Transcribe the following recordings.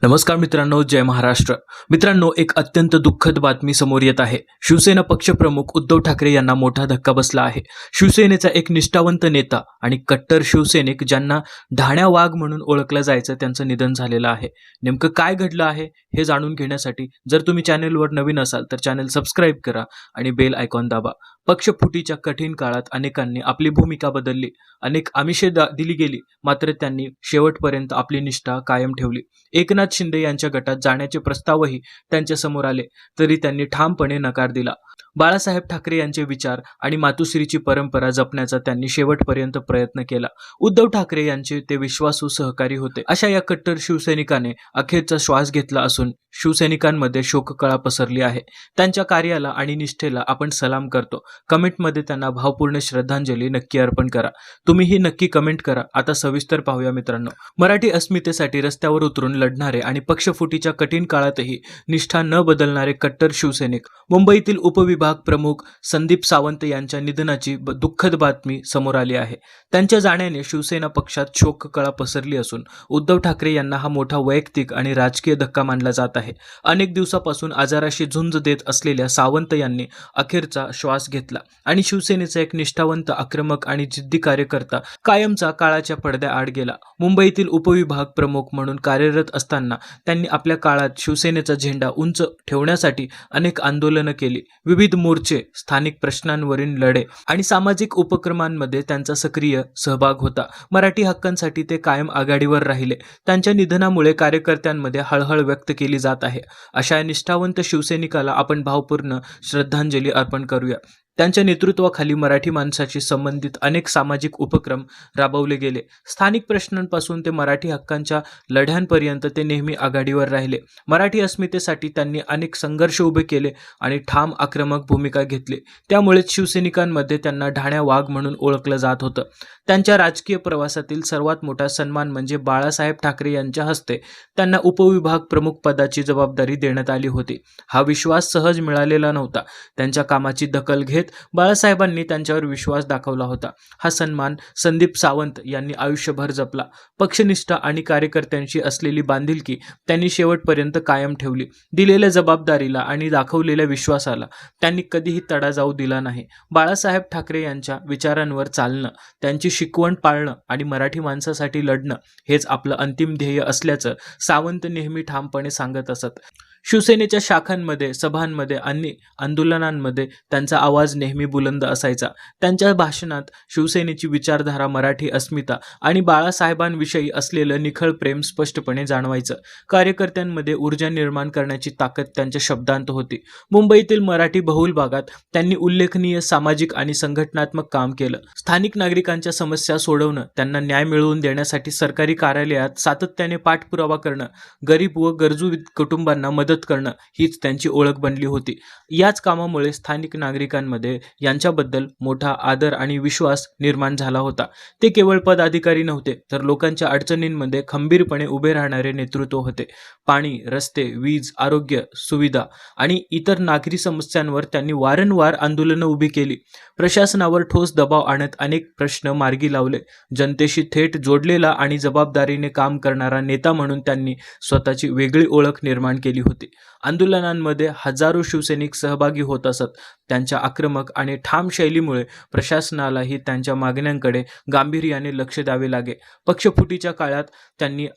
नमस्कार मित्रांनो, जय महाराष्ट्र. मित्रांनो, एक अत्यंत दुःखद बातमी समोर येत आहे. शिवसेना पक्षप्रमुख उद्धव ठाकरे यांना मोठा धक्का बसला आहे. शिवसेनेचा एक निष्ठावंत नेता आणि कट्टर शिवसैनिक ज्यांना ढाण्या वाघ म्हणून ओळखलं जायचं त्यांचं निधन झालेलं आहे. नेमकं काय घडलं आहे हे जाणून घेण्यासाठी जर तुम्ही चॅनलवर नवीन असाल तर चॅनल सबस्क्राईब करा आणि बेल आयकॉन दाबा. पक्षफुटीच्या कठीण काळात अनेकांनी आपली भूमिका बदलली, अनेक आमिषे दिली गेली, मात्र त्यांनी शेवटपर्यंत आपली निष्ठा कायम ठेवली. एकनाथ शिंदे यांच्या गटात जाण्याचे प्रस्तावही त्यांच्या समोर आले तरी त्यांनी ठामपणे नकार दिला. बाळासाहेब ठाकरे यांचे विचार आणि मातोश्रीची परंपरा जपण्याचा त्यांनी शेवटपर्यंत प्रयत्न केला. उद्धव ठाकरे यांचे ते विश्वासू सहकारी होते. अशा या कट्टर शिवसैनिकाने अखेरचा श्वास घेतला असून शिवसैनिकांमध्ये शोककळा पसरली आहे. त्यांच्या कार्याला आणि निष्ठेला आपण सलाम करतो. कमेंटमध्ये त्यांना भावपूर्ण श्रद्धांजली नक्की अर्पण करा. तुम्हीही नक्की कमेंट करा. आता सविस्तर पाहूया मित्रांनो. मराठी अस्मितेसाठी रस्त्यावर उतरून लढणारे आणि पक्षफुटीच्या कठीण काळातही निष्ठा न बदलणारे कट्टर शिवसैनिक. मुंबईतील उपविभाग प्रमुख संदीप सावंत यांच्या निधनाची दुःखद बातमी समोर आली आहे. त्यांच्या जाण्याने शिवसेना पक्षात शोककळा पसरली असून उद्धव ठाकरे यांना हा मोठा वैयक्तिक आणि राजकीय धक्का मानला जात आहे. अनेक दिवसापासून आजाराशी झुंज देत असलेल्या सावंत यांनी अखेरचा श्वास घेतला आणि शिवसेनेचा एक निष्ठावंत, आक्रमक आणि जिद्दी कार्यकर्ता कायमचा काळाच्या पडद्याआड गेला. मुंबईतील उपविभाग प्रमुख म्हणून कार्यरत असताना त्यांनी आपल्या काळात शिवसेनेचा झेंडा उंच ठेवण्यासाठी अनेक आंदोलनं केली. विविध मोर्चे, स्थानिक प्रश्नांवरील लढे आणि सामाजिक उपक्रमांमध्ये त्यांचा सक्रिय सहभाग होता. मराठी हक्कांसाठी ते कायम आघाडीवर राहिले. त्यांच्या निधनामुळे कार्यकर्त्यांमध्ये हळहळ व्यक्त केली जात आहे. अशा निष्ठावंत शिवसैनिकाला आपण भावपूर्ण श्रद्धांजली अर्पण करूया. त्यांच्या नेतृत्वाखाली मराठी माणसाशी संबंधित अनेक सामाजिक उपक्रम राबवले गेले. स्थानिक प्रश्नांपासून ते मराठी हक्कांच्या लढ्यांपर्यंत ते नेहमी आघाडीवर राहिले. मराठी अस्मितेसाठी त्यांनी अनेक संघर्ष उभे केले आणि ठाम आक्रमक भूमिका घेतली. त्यामुळेच शिवसैनिकांमध्ये त्यांना ढाण्या वाघ म्हणून ओळखलं जात होतं. त्यांच्या राजकीय प्रवासातील सर्वात मोठा सन्मान म्हणजे बाळासाहेब ठाकरे यांच्या हस्ते त्यांना उपविभाग प्रमुख पदाची जबाबदारी देण्यात आली होती. हा विश्वास सहज मिळालेला नव्हता. त्यांच्या कामाची दखल घेत बाळासाहेबांनी त्यांच्यावर विश्वास दाखवला होता. हा सन्मान संदीप सावंत यांनी आयुष्यभर जपला. पक्षनिष्ठा आणि कार्यकर्त्यांशी असलेली बांधिलकी त्यांनी शेवटपर्यंत कायम ठेवली. दिलेल्या जबाबदारीला आणि दाखवलेल्या विश्वासाला त्यांनी कधीही तडा जाऊ दिला नाही. बाळासाहेब ठाकरे यांच्या विचारांवर चालणं, त्यांची शिकवण पाळणं आणि मराठी माणसासाठी लढणं हेच आपलं अंतिम ध्येय असल्याचं सावंत नेहमी ठामपणे सांगत असत. शिवसेनेच्या शाखांमध्ये, सभांमध्ये आणि आंदोलनांमध्ये त्यांचा आवाज नेहमी बुलंद असायचा. त्यांच्या भाषणात शिवसेनेची विचारधारा, मराठी अस्मिता आणि बाळासाहेबांविषयी असलेलं निखळ प्रेम स्पष्टपणे जाणवायचं. कार्यकर्त्यांमध्ये ऊर्जा निर्माण करण्याची ताकद त्यांच्या शब्दांत होती. मुंबईतील मराठी बहुल भागात त्यांनी उल्लेखनीय सामाजिक आणि संघटनात्मक काम केलं. स्थानिक नागरिकांच्या समस्या सोडवणं, त्यांना न्याय मिळवून देण्यासाठी सरकारी कार्यालयात सातत्याने पाठपुरावा करणं, गरीब व गरजू कुटुंबांना मदत करणं हीच त्यांची ओळख बनली होती. याच कामामुळे स्थानिक नागरिकांमध्ये यांच्याबद्दल मोठा आदर आणि विश्वास निर्माण झाला होता. ते केवळ पदाधिकारी नव्हते तर लोकांच्या अडचणींमध्ये खंबीरपणे उभे राहणारे नेतृत्व होते. पाणी, रस्ते, वीज, आरोग्य सुविधा आणि इतर नागरी समस्यांवर त्यांनी वारंवार आंदोलनं उभी केली. प्रशासनावर ठोस दबाव आणत अनेक प्रश्न मार्गी लावले. जनतेशी थेट जोडलेला आणि जबाबदारीने काम करणारा नेता म्हणून त्यांनी स्वतःची वेगळी ओळख निर्माण केली होती. आंदोलनांमध्ये हजारो शिवसैनिक सहभागी होत असत. त्यांच्या आक्रमक आणि ठाम शैलीमुळे प्रशासनालाही त्यांच्या मागण्यांकडे गांभीर्याने लक्ष द्यावे लागे. पक्षफुटीच्या काळात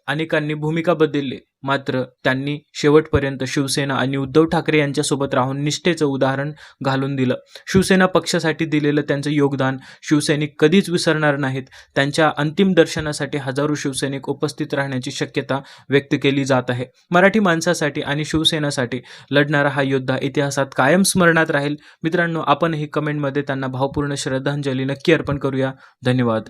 अनेकांनी भूमिका बदलली, मात्र त्यांनी शेवटपर्यंत शिवसेना आणि उद्धव ठाकरे यांच्यासोबत राहून निष्ठेचं उदाहरण घालून दिलं. शिवसेना पक्षासाठी दिलेलं त्यांचं योगदान शिवसैनिक कधीच विसरणार नाहीत. त्यांच्या अंतिम दर्शनासाठी हजारो शिवसैनिक उपस्थित राहण्याची शक्यता व्यक्त केली जात आहे. मराठी माणसासाठी आणि शिवसेनेसाठी लढणारा हा योद्धा इतिहासात कायम स्मरणात राहील. मित्रांनो, आपणही कमेंटमध्ये त्यांना भावपूर्ण श्रद्धांजली नक्की अर्पण करूया. धन्यवाद.